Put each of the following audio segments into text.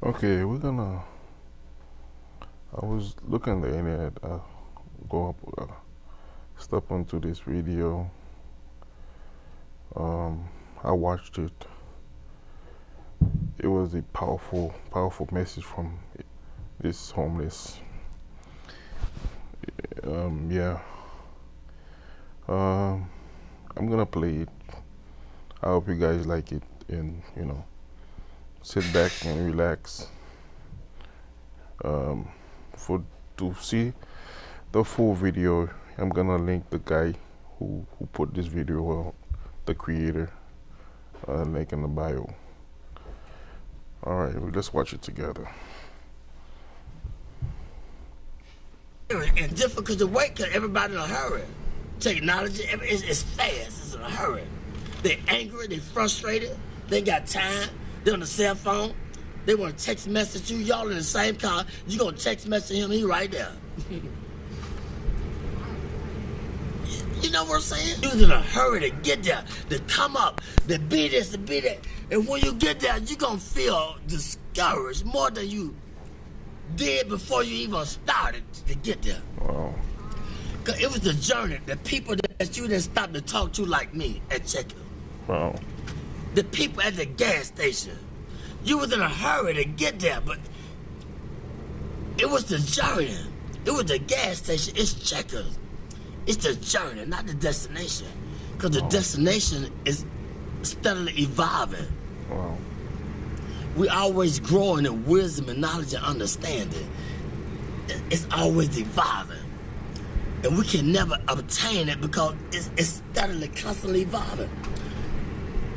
Okay, I was looking at the internet, go up, step onto this video. I watched it. It was a powerful, powerful message from this homeless. Yeah. I'm gonna play it. I hope you guys like it, and sit back and relax. To see the full video, I'm gonna link the guy who put this video out, the creator, link in the bio. All right, let's watch it together. And difficult to wait because everybody in a hurry. Technology, it's fast, it's in a hurry. They're angry, they're frustrated, they ain't got time, they're on the cell phone, they want to text message you, y'all in the same car, you gonna text message him, he right there. You know what I'm saying? You was in a hurry to get there, to come up, to be this, to be that. And when you get there, you gonna feel discouraged more than you did before you even started to get there. Wow. Cause it was the journey, the people that you didn't stop to talk to like me at checkout. Wow. The people at the gas station. You was in a hurry to get there, but it was the journey. It was the gas station. It's Checkers. It's the journey, not the destination. Because the destination is steadily evolving. Wow. We always growing in wisdom and knowledge and understanding. It's always evolving. And we can never obtain it because it's steadily, constantly evolving.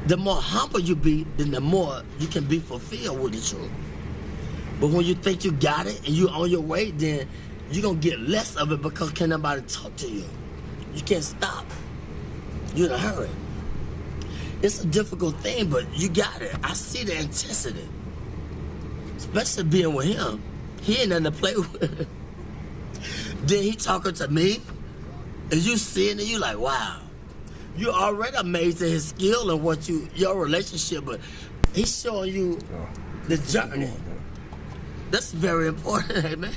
The more humble you be, then the more you can be fulfilled with the truth. But when you think you got it and you're on your way, then you're going to get less of it because can't nobody talk to you. You can't stop. You're in a hurry. It's a difficult thing, but you got it. I see the intensity. Especially being with him. He ain't nothing to play with. Then he talking to me, and you seeing it, you like, wow. You already amazed at his skill and what your relationship, but he's showing you the journey. That's very important, man.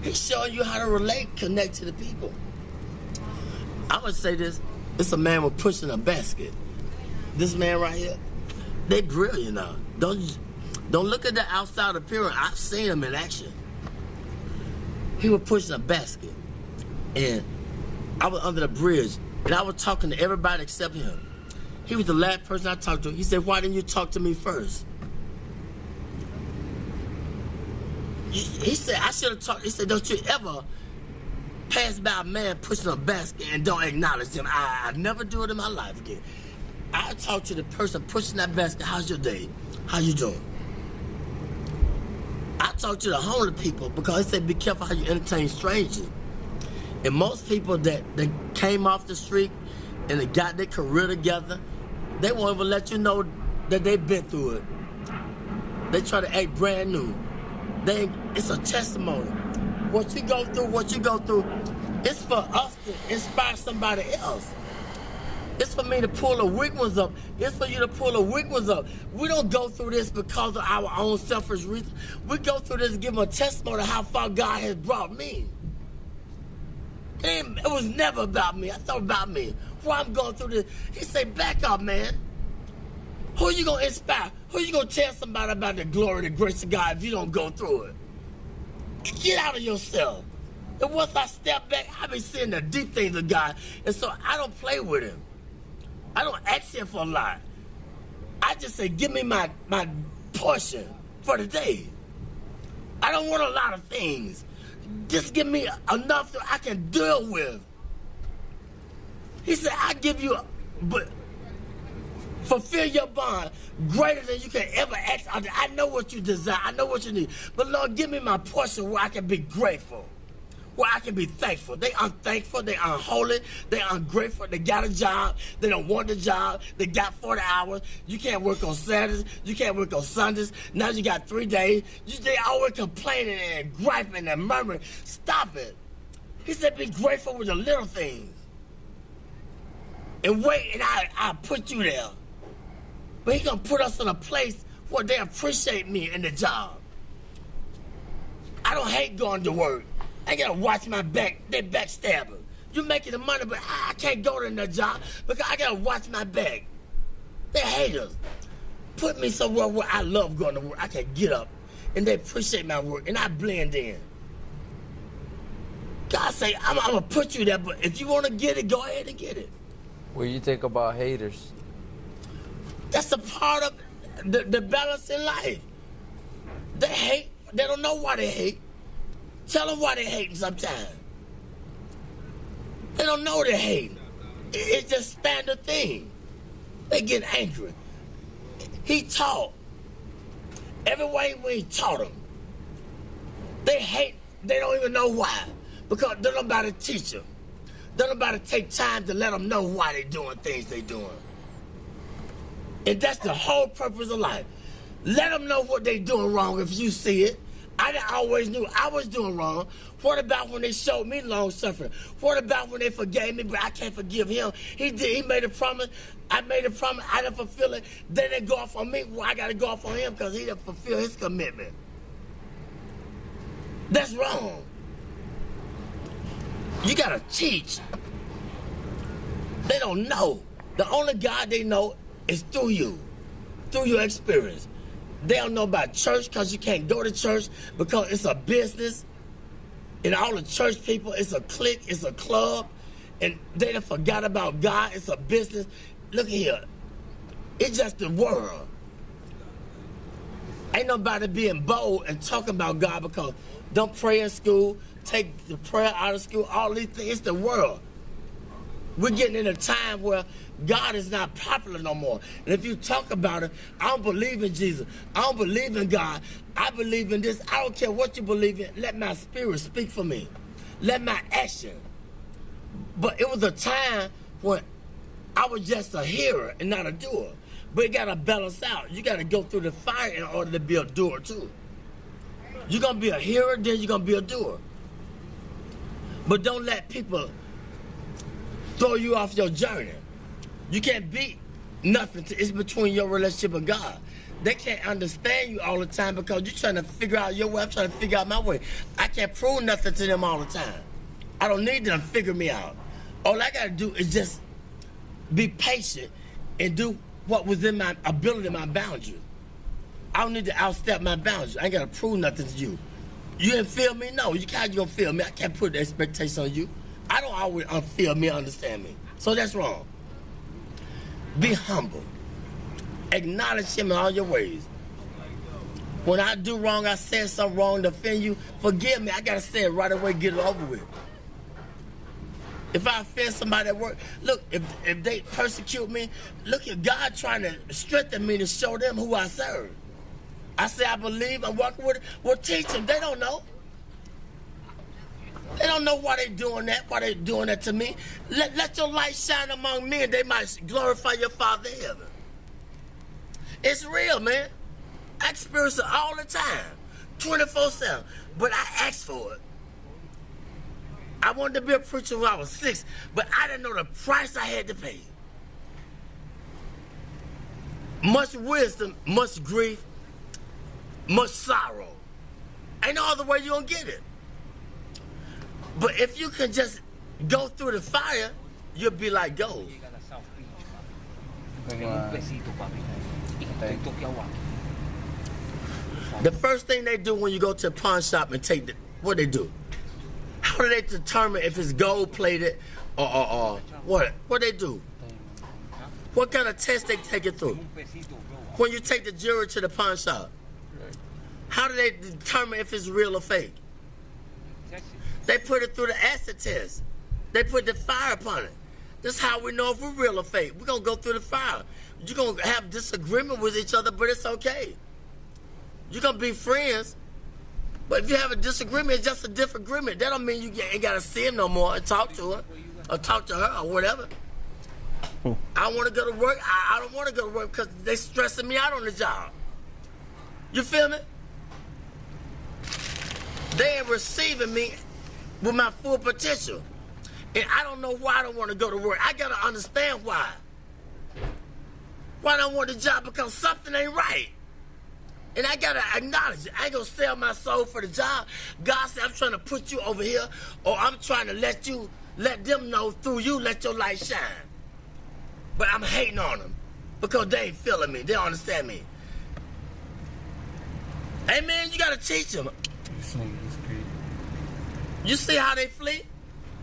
He's showing you how to relate, connect to the people. I would say this, it's a man with pushing a basket. This man right here, they brilliant now. Don't look at the outside appearance. I've seen him in action. He was pushing a basket, and I was under the bridge, and I was talking to everybody except him. He was the last person I talked to. He said, why didn't you talk to me first? He said, I should have talked. He said, don't you ever pass by a man pushing a basket and don't acknowledge him. I never do it in my life again. I talk to the person pushing that basket, how's your day? How you doing? I talk to the homeless people because they said be careful how you entertain strangers. And most people that came off the street and they got their career together, they won't even let you know that they've been through it. They try to act brand new. It's a testimony. What you go through, it's for us to inspire somebody else. It's for me to pull the weak ones up. It's for you to pull the weak ones up. We don't go through this because of our own selfish reasons. We go through this to give them a testimony of how far God has brought me. It was never about me. I thought about me. Why I'm going through this. He said, back up, man. Who you going to inspire? Who you going to tell somebody about the glory, the grace of God if you don't go through it? Get out of yourself. And once I step back, I be seeing the deep things of God. And so I don't play with him. I don't ask him for a lot. I just say, give me my portion for the day. I don't want a lot of things. Just give me enough that I can deal with. He said, I give you, but fulfill your bond greater than you can ever ask. I know what you desire. I know what you need. But Lord, give me my portion where I can be grateful. Where I can be thankful. They unthankful, they unholy, they ungrateful, they got a job, they don't want the job, they got 40 hours, you can't work on Saturdays, you can't work on Sundays, now you got 3 days, they always complaining and griping and murmuring. Stop it. He said be grateful with the little things. And wait, and I'll put you there. But he gonna put us in a place Well, they appreciate me in the job. I don't hate going to work. I gotta watch my back. They backstabbers. You making the money, but I can't go to the job because I gotta watch my back. They haters. Put me somewhere where I love going to work. I can get up and they appreciate my work and I blend in. God say, I'm gonna put you there, but if you wanna get it, go ahead and get it. What do you think about haters? That's a part of the balance in life. They hate. They don't know why they hate. Tell them why they hating sometimes. They don't know they're hating. It's just standard thing. They get angry. He taught. Every way when he taught them. They hate. They don't even know why. Because they don't nobody teach them. They don't nobody take time to let them know why they're doing things they're doing. And that's the whole purpose of life. Let them know what they're doing wrong if you see it. I always knew I was doing wrong. What about when they showed me long suffering? What about when they forgave me, but I can't forgive him? He made a promise. I made a promise. I didn't fulfill it. They didn't go off on me. Well, I got to go off on him because he didn't fulfill his commitment. That's wrong. You got to teach. They don't know. The only God they know is through you, through your experience. They don't know about church because you can't go to church because it's a business. And all the church people, it's a clique, it's a club. And they done forgot about God, it's a business. Look here, it's just the world. Ain't nobody being bold and talking about God because don't pray in school, take the prayer out of school, all these things, it's the world. We're getting in a time where God is not popular no more. And if you talk about it, I don't believe in Jesus. I don't believe in God. I believe in this. I don't care what you believe in. Let my spirit speak for me. Let my action. But it was a time when I was just a hearer and not a doer. But it got to balance out. You got to go through the fire in order to be a doer too. You're going to be a hearer, then you're going to be a doer. But don't let people throw you off your journey. You can't beat nothing. It's between your relationship and God. They can't understand you all the time because you're trying to figure out your way. I'm trying to figure out my way. I can't prove nothing to them all the time. I don't need them to figure me out. All I got to do is just be patient and do what was in my ability, my boundaries. I don't need to outstep my boundaries. I ain't got to prove nothing to you. You didn't feel me? No. You can't gonna feel me. I can't put the expectation on you. I don't always feel me, understand me. So that's wrong. Be humble. Acknowledge him in all your ways. When I do wrong, I said something wrong to offend you, forgive me. I got to say it right away, get it over with. If I offend somebody at work, look, if they persecute me, look at God trying to strengthen me to show them who I serve. I say I believe, I'm walking with it. Well, teach them. They don't know. They don't know why they're doing that to me. Let your light shine among men. They might glorify your Father in heaven. It's real, man. I experience it all the time, 24/7. But I asked for it. I wanted to be a preacher when I was 6, but I didn't know the price I had to pay. Much wisdom, much grief, much sorrow. Ain't no other way you're gonna get it. But if you can just go through the fire, you'll be like gold. The first thing they do when you go to a pawn shop and take what they do? How do they determine if it's gold plated or what? What they do? What kind of test they take it through? When you take the jewelry to the pawn shop, how do they determine if it's real or fake? They put it through the acid test. They put the fire upon it. This is how we know if we're real or fake. We're going to go through the fire. You're going to have disagreement with each other, but it's okay. You're going to be friends. But if you have a disagreement, it's just a different agreement. That don't mean you ain't got to see him no more and talk to her or talk to her or whatever. I want to go to work. I don't want to go to work because they're stressing me out on the job. You feel me? They ain't receiving me with my full potential. And I don't know why I don't want to go to work. I got to understand why. Why I don't want the job? Because something ain't right. And I gotta acknowledge it. I ain't gonna sell my soul for the job. God said, I'm trying to put you over here, or I'm trying to let them know through you, let your light shine. But I'm hating on them because they ain't feeling me. They don't understand me. Hey man, you gotta teach them. You see how they flee?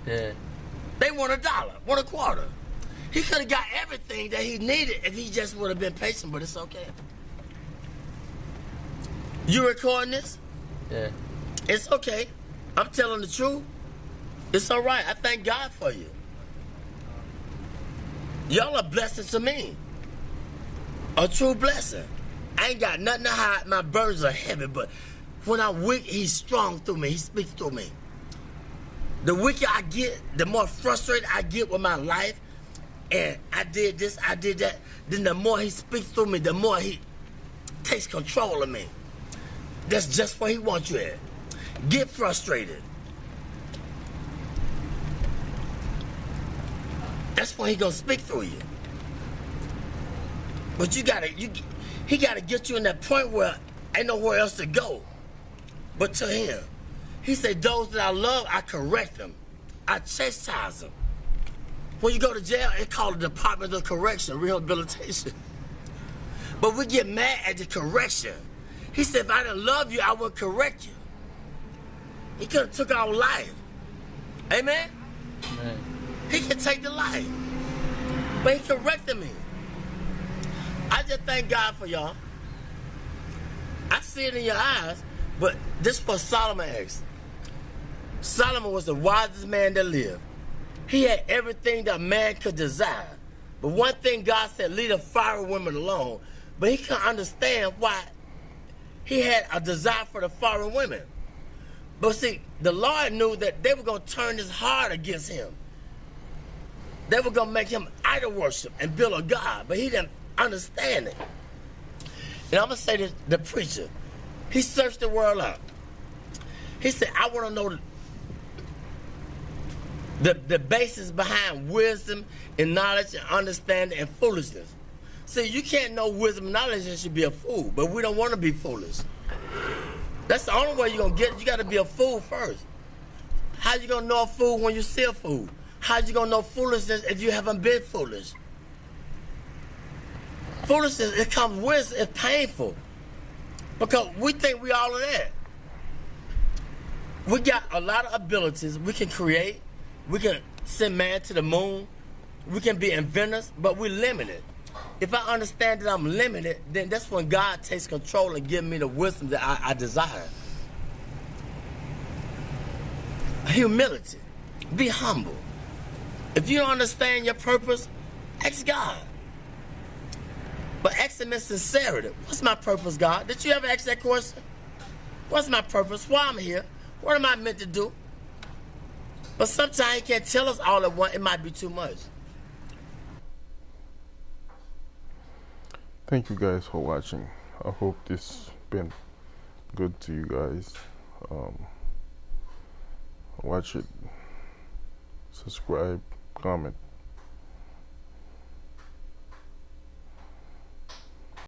Yeah. They want $1, want a quarter. He could have got everything that he needed if he just would have been patient, but it's okay. You recording this? Yeah. It's okay. I'm telling the truth. It's all right. I thank God for you. Y'all are blessings to me. A true blessing. I ain't got nothing to hide. My burdens are heavy, but when I'm weak, he's strong through me. He speaks through me. The weaker I get, the more frustrated I get with my life, and I did this, I did that, then the more he speaks through me, the more he takes control of me. That's just where he wants you at. Get frustrated. That's when he gonna speak through you. But he gotta get you in that point where ain't nowhere else to go but to him. He said, those that I love, I correct them. I chastise them. When you go to jail, it's called the Department of Correction, Rehabilitation. But we get mad at the correction. He said, if I didn't love you, I would correct you. He could have took our life. Amen? Amen. He can take the life. But he corrected me. I just thank God for y'all. I see it in your eyes, but this was Solomon asked. Solomon was the wisest man that lived. He had everything that man could desire. But one thing God said, leave the foreign women alone. But he couldn't understand why he had a desire for the foreign women. But see, the Lord knew that they were going to turn his heart against him. They were going to make him idol worship and build a God. But he didn't understand it. And I'm going to say this, the preacher, he searched the world out. He said, I want to know the basis behind wisdom and knowledge and understanding and foolishness. See, you can't know wisdom and knowledge and should be a fool, but we don't want to be foolish. That's the only way you're going to get it. You got to be a fool first. How you going to know a fool when you see a fool? How you going to know foolishness if you haven't been foolish? Foolishness, it comes with, it's painful. Because we think we all of that. We got a lot of abilities. We can create. We can send man to the moon. We can be inventors, but we're limited. If I understand that I'm limited, then that's when God takes control and gives me the wisdom that I desire. Humility. Be humble. If you don't understand your purpose, ask God. But ask him in sincerity. What's my purpose, God? Did you ever ask that question? What's my purpose? Why I'm here? What am I meant to do? But sometimes he can't tell us all at once. It might be too much. Thank you guys for watching. I hope this been good to you guys. Watch it, subscribe, comment.